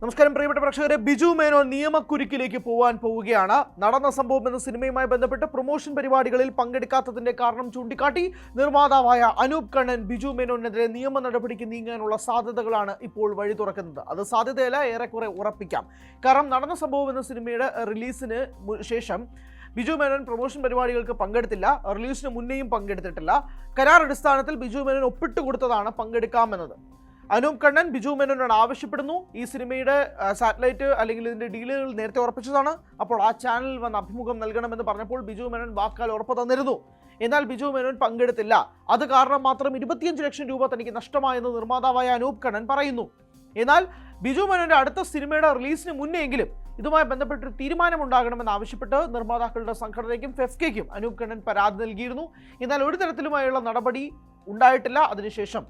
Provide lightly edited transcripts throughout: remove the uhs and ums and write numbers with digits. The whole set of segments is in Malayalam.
നമസ്കാരം പ്രിയപ്പെട്ട പ്രേക്ഷകരെ, ബിജു മേനോൻ നിയമക്കുരുക്കിലേക്ക് പോകാൻ പോവുകയാണ്. നടന്ന സംഭവം എന്ന സിനിമയുമായി ബന്ധപ്പെട്ട് പ്രൊമോഷൻ പരിപാടികളിൽ പങ്കെടുക്കാത്തതിന്റെ കാരണം ചൂണ്ടിക്കാട്ടി നിർമ്മാതാവായ അനൂപ് കണ്ണൻ ബിജു മേനോനെതിരെ നിയമ നടപടിക്ക് നീങ്ങാനുള്ള സാധ്യതകളാണ് ഇപ്പോൾ വഴി തുറക്കുന്നത്. അത് സാധ്യതയല്ല, ഏറെക്കുറെ ഉറപ്പിക്കാം. കാരണം നടന്ന സംഭവം എന്ന സിനിമയുടെ റിലീസിന് ശേഷം ബിജു മേനോൻ പ്രൊമോഷൻ പരിപാടികൾക്ക് പങ്കെടുത്തില്ല, റിലീസിന് മുന്നേയും പങ്കെടുത്തിട്ടില്ല. കരാർ അടിസ്ഥാനത്തിൽ ബിജു മേനോൻ ഒപ്പിട്ട് കൊടുത്തതാണ് പങ്കെടുക്കാമെന്നത്. അനൂപ് കണ്ണൻ ബിജു മേനോനോട് ആവശ്യപ്പെടുന്നു. ഈ സിനിമയുടെ സാറ്റലൈറ്റ് അല്ലെങ്കിൽ ഇതിൻ്റെ ഡീലുകൾ നേരത്തെ ഉറപ്പിച്ചതാണ്. അപ്പോൾ ആ ചാനലിൽ വന്ന് അഭിമുഖം നൽകണമെന്ന് പറഞ്ഞപ്പോൾ ബിജു മേനോൻ വാക്കാൽ ഉറപ്പ് തന്നിരുന്നു. എന്നാൽ ബിജു മേനോൻ പങ്കെടുത്തില്ല. അത് കാരണം മാത്രം 25 ലക്ഷം രൂപ തനിക്ക് നഷ്ടമായെന്ന് നിർമ്മാതാവായ അനൂപ് കണ്ണൻ പറയുന്നു. എന്നാൽ ബിജു മേനോന്റെ അടുത്ത സിനിമയുടെ റിലീസിന് മുന്നെയെങ്കിലും ഇതുമായി ബന്ധപ്പെട്ടൊരു തീരുമാനമുണ്ടാകണമെന്ന് ആവശ്യപ്പെട്ട് നിർമ്മാതാക്കളുടെ സംഘടനയ്ക്കും ഫെഫ്കയ്ക്കും അനൂപ് കണ്ണൻ പരാതി നൽകിയിരുന്നു. എന്നാൽ ഒരു തരത്തിലുമായുള്ള നടപടി ഉണ്ടായിട്ടില്ല. അതിനുശേഷം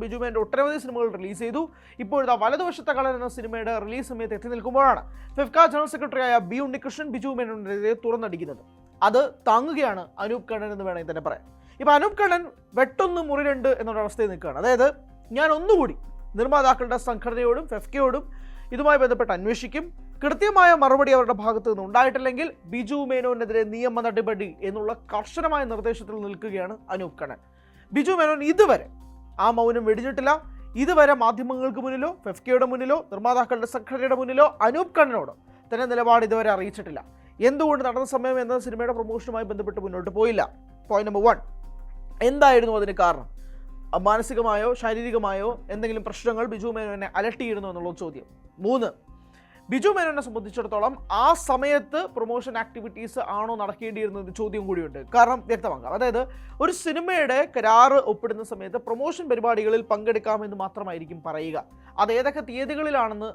ബിജു മേനോന്റെ ഒട്ടനവധി സിനിമകൾ റിലീസ് ചെയ്തു. ഇപ്പോഴത്തെ വലതുവശത്തെ കളർ എന്ന സിനിമയുടെ റിലീസ് സമയത്ത് എത്തി നിൽക്കുമ്പോഴാണ് ഫെഫ്ക ജനറൽ സെക്രട്ടറിയായ ബി ഉണ്ണികൃഷ്ണൻ ബിജു മേനോനെതിരെ തുറന്നടിക്കുന്നത്. അത് താങ്ങുകയാണ് അനൂപ് കണ്ണൻ എന്ന് വേണമെങ്കിൽ തന്നെ പറയാം. ഇപ്പം അനൂപ് കണ്ണൻ വെട്ടൊന്ന് മുറി രണ്ട് എന്നുള്ള അവസ്ഥയിൽ നിൽക്കുകയാണ്. അതായത് ഞാൻ ഒന്നുകൂടി നിർമ്മാതാക്കളുടെ സംഘടനയോടും ഫെഫ്കയോടും ഇതുമായി ബന്ധപ്പെട്ട് അന്വേഷിക്കും. കൃത്യമായ മറുപടി അവരുടെ ഭാഗത്ത് നിന്ന് ഉണ്ടായിട്ടില്ലെങ്കിൽ ബിജു മേനോനെതിരെ നിയമ നടപടി എന്നുള്ള കർശനമായ നിർദ്ദേശത്തിൽ നിൽക്കുകയാണ് അനൂപ് കണ്ണൻ. ബിജു മേനോൻ ഇതുവരെ ആ മൗനം വെടിഞ്ഞിട്ടില്ല. ഇതുവരെ മാധ്യമങ്ങൾക്ക് മുന്നിലോ ഫെഫ്കയുടെ മുന്നിലോ നിർമ്മാതാക്കളുടെ സംഘടനയുടെ മുന്നിലോ അനൂപ് കണ്ണനോട് തന്നെ നിലപാട് ഇതുവരെ അറിയിച്ചിട്ടില്ല. എന്തുകൊണ്ട് നടന്ന സമയം എന്ന സിനിമയുടെ പ്രൊമോഷനുമായി ബന്ധപ്പെട്ട് മുന്നോട്ട് പോയില്ല? പോയിന്റ് നമ്പർ 1, എന്തായിരുന്നു അതിന് കാരണം? മാനസികമായോ ശാരീരികമായോ എന്തെങ്കിലും പ്രശ്നങ്ങൾ ബിജു മേനോനെ അലട്ടിയിരുന്നു എന്നുള്ള ചോദ്യം. 3, ബിജു മേനോനെ സംബന്ധിച്ചിടത്തോളം ആ സമയത്ത് പ്രൊമോഷൻ ആക്ടിവിറ്റീസ് ആണോ നടക്കേണ്ടിയിരുന്നത് ചോദ്യം കൂടിയുണ്ട്. കാരണം വ്യക്തമാക്കാം, അതായത് ഒരു സിനിമയുടെ കരാറ് ഒപ്പിടുന്ന സമയത്ത് പ്രൊമോഷൻ പരിപാടികളിൽ പങ്കെടുക്കാമെന്ന് മാത്രമായിരിക്കും പറയുക. അത് ഏതൊക്കെ തീയതികളിലാണെന്ന്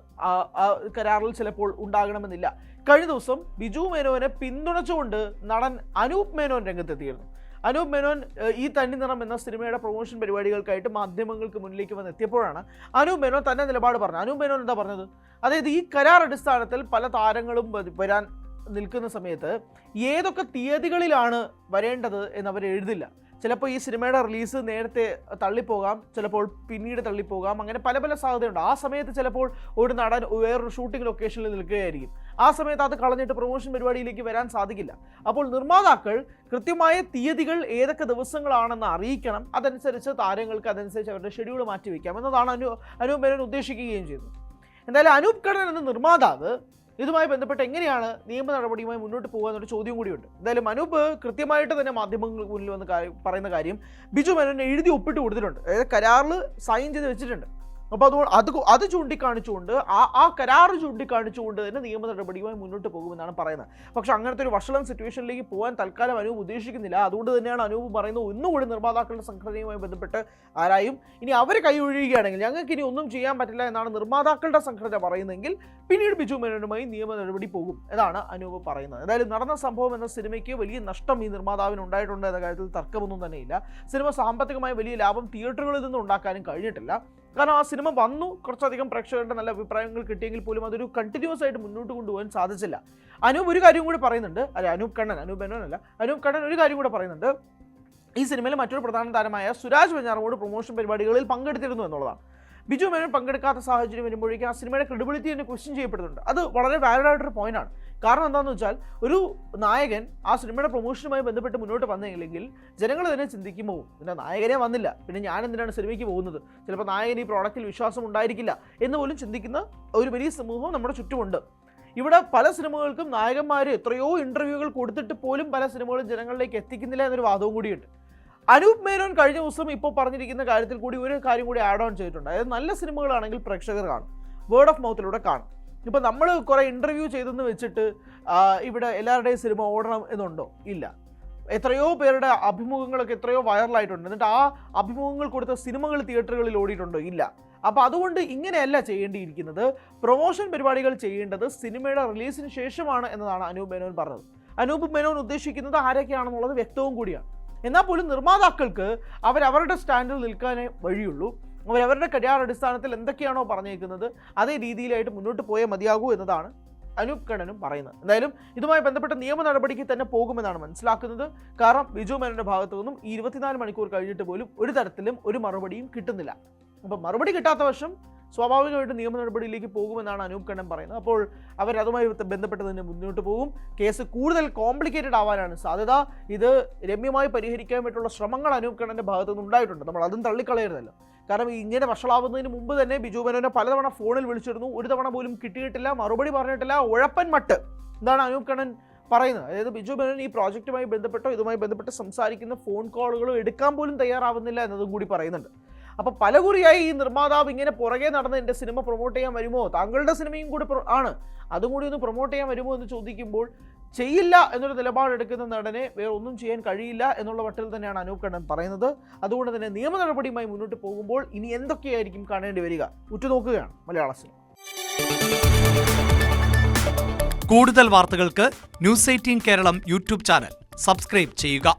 കരാറിൽ ചിലപ്പോൾ ഉണ്ടാകണമെന്നില്ല. കഴിഞ്ഞ ദിവസം ബിജു മേനോനെ പിന്തുണച്ചുകൊണ്ട് നടൻ അനൂപ് മേനോൻ രംഗത്തെത്തിയിരുന്നു. അനൂപ് മേനോൻ ഈ തന്നി നിറം എന്ന സിനിമയുടെ പ്രൊമോഷൻ പരിപാടികൾക്കായിട്ട് മാധ്യമങ്ങൾക്ക് മുന്നിലേക്ക് വന്നെത്തിയപ്പോഴാണ് അനൂപ് മേനോൻ തന്നെ നിലപാട് പറഞ്ഞത്. അനൂപ് മേനോൻ എന്താ പറഞ്ഞത്? അതായത് ഈ കരാർ അടിസ്ഥാനത്തിൽ പല താരങ്ങളും വരാൻ നിൽക്കുന്ന സമയത്ത് ഏതൊക്കെ തീയതികളിലാണ് വരേണ്ടത് എന്നവർ എഴുതില്ല. ചിലപ്പോൾ ഈ സിനിമയുടെ റിലീസ് നേരത്തെ തള്ളിപ്പോകാം, ചിലപ്പോൾ പിന്നീട് തള്ളിപ്പോകാം. അങ്ങനെ പല പല സാധ്യതയുണ്ട്. ആ സമയത്ത് ചിലപ്പോൾ ഒരു നടൻ വേറൊരു ഷൂട്ടിംഗ് ലൊക്കേഷനിൽ നിൽക്കുകയായിരിക്കും. ആ സമയത്ത് അത് കളഞ്ഞിട്ട് പ്രൊമോഷൻ പരിപാടിയിലേക്ക് വരാൻ സാധിക്കില്ല. അപ്പോൾ നിർമ്മാതാക്കൾ കൃത്യമായ തീയതികൾ ഏതൊക്കെ ദിവസങ്ങളാണെന്ന് അറിയിക്കണം. അതനുസരിച്ച് താരങ്ങൾക്ക് അതനുസരിച്ച് അവരുടെ ഷെഡ്യൂൾ മാറ്റിവെക്കാം എന്നതാണ് അനൂപ് മേനോൻ ഉദ്ദേശിക്കുകയും ചെയ്തത്. എന്തായാലും അനൂപ് കണ്ണൻ എന്ന നിർമ്മാതാവ് ഇതുമായി ബന്ധപ്പെട്ട് എങ്ങനെയാണ് നിയമ നടപടിയുമായി മുന്നോട്ട് പോകുക എന്നൊരു ചോദ്യം കൂടിയുണ്ട്. എന്തായാലും അനൂപ് കൃത്യമായിട്ട് തന്നെ മാധ്യമങ്ങൾക്ക് മുന്നിൽ വന്ന് പറയുന്ന കാര്യം ബിജു മേനോൻ എഴുതി ഒപ്പിട്ട് കൊടുത്തിട്ടുണ്ട്. അതായത് കരാറിൽ സൈൻ ചെയ്ത് വെച്ചിട്ടുണ്ട്. അപ്പോൾ അത് ചൂണ്ടിക്കാണിച്ചുകൊണ്ട് ആ കരാർ ചൂണ്ടിക്കാണിച്ചുകൊണ്ട് തന്നെ നിയമ നടപടിയുമായി മുന്നോട്ട് പോകുമെന്നാണ് പറയുന്നത്. പക്ഷെ അങ്ങനത്തെ ഒരു വഷളം സിറ്റുവേഷനിലേക്ക് പോകാൻ തൽക്കാലം അനൂപ് ഉദ്ദേശിക്കുന്നില്ല. അതുകൊണ്ട് തന്നെയാണ് അനൂപ് പറയുന്നത് ഒന്നുകൂടി നിർമ്മാതാക്കളുടെ സംഘടനയുമായി ബന്ധപ്പെട്ട് ആരായും ഇനി അവർ കൈ ഒഴിയുകയാണെങ്കിൽ ഞങ്ങൾക്ക് ഇനി ഒന്നും ചെയ്യാൻ പറ്റില്ല എന്നാണ് നിർമ്മാതാക്കളുടെ സംഘടന പറയുന്നതെങ്കിൽ പിന്നീട് ബിജു മേനോനുമായി നിയമ നടപടി പോകും എന്നാണ് അനൂപ് പറയുന്നത്. എന്തായാലും നടന്ന സംഭവം എന്ന സിനിമയ്ക്ക് വലിയ നഷ്ടം ഈ നിർമ്മാതാവിന് ഉണ്ടായിട്ടുണ്ട് എന്ന കാര്യത്തിൽ തർക്കമൊന്നും തന്നെയില്ല. സിനിമ സാമ്പത്തികമായി വലിയ ലാഭം തിയേറ്ററുകളിൽ നിന്ന് ഉണ്ടാക്കാനും കഴിഞ്ഞിട്ടില്ല. കാരണം ആ സിനിമ വന്നു, കുറച്ചധികം പ്രേക്ഷകരുടെ നല്ല അഭിപ്രായങ്ങൾ കിട്ടിയെങ്കിൽ പോലും അതൊരു കണ്ടിന്യൂസ് ആയിട്ട് മുന്നോട്ട് കൊണ്ടുപോകാൻ സാധിച്ചില്ല. അനൂപ് ഒരു കാര്യം കൂടി പറയുന്നുണ്ട്. അനൂപ് കണ്ണൻ ഒരു കാര്യം കൂടെ പറയുന്നുണ്ട്. ഈ സിനിമയിൽ മറ്റൊരു പ്രധാന താരമായ സുരാജ് വെഞ്ഞാറമൂട് പ്രൊമോഷൻ പരിപാടികളിൽ പങ്കെടുത്തിരുന്നു എന്നുള്ളതാണ്. ബിജു മേനോൻ പങ്കെടുക്കാത്ത സാഹചര്യം വരുമ്പോഴേക്കും ആ സിനിമയുടെ ക്രെഡിബിലിറ്റി തന്നെ ക്വസ്റ്റ്യൻ ചെയ്യപ്പെടുന്നുണ്ട്. അത് വളരെ വാലിഡ് ആയിട്ടൊരു പോയിന്റാണ്. കാരണം എന്താണെന്ന് വെച്ചാൽ ഒരു നായകൻ ആ സിനിമയുടെ പ്രൊമോഷനുമായി ബന്ധപ്പെട്ട് മുന്നോട്ട് വന്നില്ലെങ്കിൽ ജനങ്ങൾ തന്നെ ചിന്തിക്കുമ്പോൾ പിന്നെ നായകനെ വന്നില്ല, പിന്നെ ഞാൻ എന്തിനാണ് സിനിമയ്ക്ക് പോകുന്നത്, ചിലപ്പോൾ നായകൻ ഈ പ്രോഡക്റ്റിൽ വിശ്വാസം ഉണ്ടായിരിക്കില്ല എന്ന് പോലും ചിന്തിക്കുന്ന ഒരു വലിയ സമൂഹം നമ്മുടെ ചുറ്റുമുണ്ട്. ഇവിടെ പല സിനിമകൾക്കും നായകന്മാർ എത്രയോ ഇൻ്റർവ്യൂകൾ കൊടുത്തിട്ട് പോലും പല സിനിമകളും ജനങ്ങളിലേക്ക് എത്തിക്കുന്നില്ല എന്നൊരു വാദവും കൂടിയുണ്ട്. അനൂപ് മേനോൻ കഴിഞ്ഞ ദിവസം ഇപ്പോൾ പറഞ്ഞിരിക്കുന്ന കാര്യത്തിൽ കൂടി ഒരു കാര്യം കൂടി ആഡ് ഓൺ ചെയ്തിട്ടുണ്ട്. അതായത് നല്ല സിനിമകളാണെങ്കിൽ പ്രേക്ഷകർ കാണും, വേർഡ് ഓഫ് മൗത്തിലൂടെ കാണും. ഇപ്പോൾ നമ്മൾ കുറേ ഇൻ്റർവ്യൂ ചെയ്തെന്ന് വെച്ചിട്ട് ഇവിടെ എല്ലാവരുടെയും സിനിമ ഓടണം എന്നുണ്ടോ? ഇല്ല. എത്രയോ പേരുടെ അഭിമുഖങ്ങളൊക്കെ എത്രയോ വൈറലായിട്ടുണ്ട്. എന്നിട്ട് ആ അഭിമുഖങ്ങൾ കൊടുത്ത സിനിമകൾ തിയേറ്ററുകളിൽ ഓടിയിട്ടുണ്ടോ? ഇല്ല. അപ്പോൾ അതുകൊണ്ട് ഇങ്ങനെയല്ല ചെയ്യേണ്ടിയിരിക്കുന്നത്. പ്രൊമോഷൻ പരിപാടികൾ ചെയ്യേണ്ടത് സിനിമയുടെ റിലീസിന് ശേഷമാണ് എന്നതാണ് അനൂപ് മേനോൻ പറഞ്ഞത്. അനൂപ് മേനോൻ ഉദ്ദേശിക്കുന്നത് ആരൊക്കെയാണെന്നുള്ളത് വ്യക്തവും കൂടിയാണ്. എന്നാൽ പോലും നിർമ്മാതാക്കൾക്ക് അവരവരുടെ സ്റ്റാൻഡിൽ നിൽക്കാനേ വഴിയുള്ളൂ. അവരവരുടെ കരാർ അടിസ്ഥാനത്തിൽ എന്തൊക്കെയാണോ പറഞ്ഞേക്കുന്നത് അതേ രീതിയിലായിട്ട് മുന്നോട്ട് പോയേ മതിയാകൂ എന്നതാണ് അനൂപ് കണ്ണനും പറയുന്നത്. എന്തായാലും ഇതുമായി ബന്ധപ്പെട്ട നിയമ നടപടിക്ക് തന്നെ പോകുമെന്നാണ് മനസ്സിലാക്കുന്നത്. കാരണം ബിജു മേനോന്റെ ഭാഗത്തു നിന്നും 24 മണിക്കൂർ കഴിഞ്ഞിട്ട് പോലും ഒരു തരത്തിലും ഒരു മറുപടിയും കിട്ടുന്നില്ല. അപ്പോൾ മറുപടി കിട്ടാത്ത വശം സ്വാഭാവികമായിട്ട് നിയമ നടപടിയിലേക്ക് പോകുമെന്നാണ് അനൂപ് കണ്ണൻ പറയുന്നത്. അപ്പോൾ അവരതുമായി ബന്ധപ്പെട്ട് തന്നെ മുന്നോട്ട് പോകും. കേസ് കൂടുതൽ കോംപ്ലിക്കേറ്റഡ് ആവാനാണ് സാധ്യത. ഇത് രമ്യമായി പരിഹരിക്കാൻ വേണ്ടിയിട്ടുള്ള ശ്രമങ്ങൾ അനൂപ് കണ്ണൻ്റെ ഭാഗത്തു നിന്ന് ഉണ്ടായിട്ടുണ്ട്. നമ്മൾ അതും തള്ളിക്കളയരുതല്ലോ. കാരണം ഇങ്ങനെ വഷളാവുന്നതിന് മുമ്പ് തന്നെ ബിജു മേനോനെ പലതവണ ഫോണിൽ വിളിച്ചിരുന്നു. ഒരു തവണ പോലും കിട്ടിയിട്ടില്ല, മറുപടി പറഞ്ഞിട്ടില്ല. ഉഴപ്പൻ മട്ട് എന്താണ് അനൂപ് കണ്ണൻ പറയുന്നത്. അതായത് ബിജു മേനോൻ ഈ പ്രോജക്റ്റുമായി ബന്ധപ്പെട്ടോ ഇതുമായി ബന്ധപ്പെട്ട് സംസാരിക്കുന്ന ഫോൺ കോളുകളും എടുക്കാൻ പോലും തയ്യാറാവുന്നില്ല എന്നതും കൂടി പറയുന്നുണ്ട്. അപ്പോൾ പലകുറിയായി ഈ നിർമ്മാതാവ് ഇങ്ങനെ പുറകെ നടന്ന് എൻ്റെ സിനിമ പ്രൊമോട്ട് ചെയ്യാൻ വരുമോ, താങ്കളുടെ സിനിമയും കൂടി ആണ്, അതും കൂടി ഒന്ന് പ്രൊമോട്ട് ചെയ്യാൻ വരുമോ എന്ന് ചോദിക്കുമ്പോൾ ചെയ്യില്ല എന്നൊരു നിലപാടെടുക്കുന്ന നടനെ വേറെ ഒന്നും ചെയ്യാൻ കഴിയില്ല എന്നുള്ള മട്ടിൽ തന്നെയാണ് അനൂപ് കണ്ണൻ പറയുന്നത്. അതുകൊണ്ട് തന്നെ നിയമ നടപടിയുമായി മുന്നോട്ട് പോകുമ്പോൾ ഇനി എന്തൊക്കെയായിരിക്കും കാണേണ്ടി വരിക ഉറ്റുനോക്കുകയാണ് മലയാള സിനിമ. കൂടുതൽ വാർത്തകൾക്ക് news 18 Keralam YouTube channel subscribe ചെയ്യുക.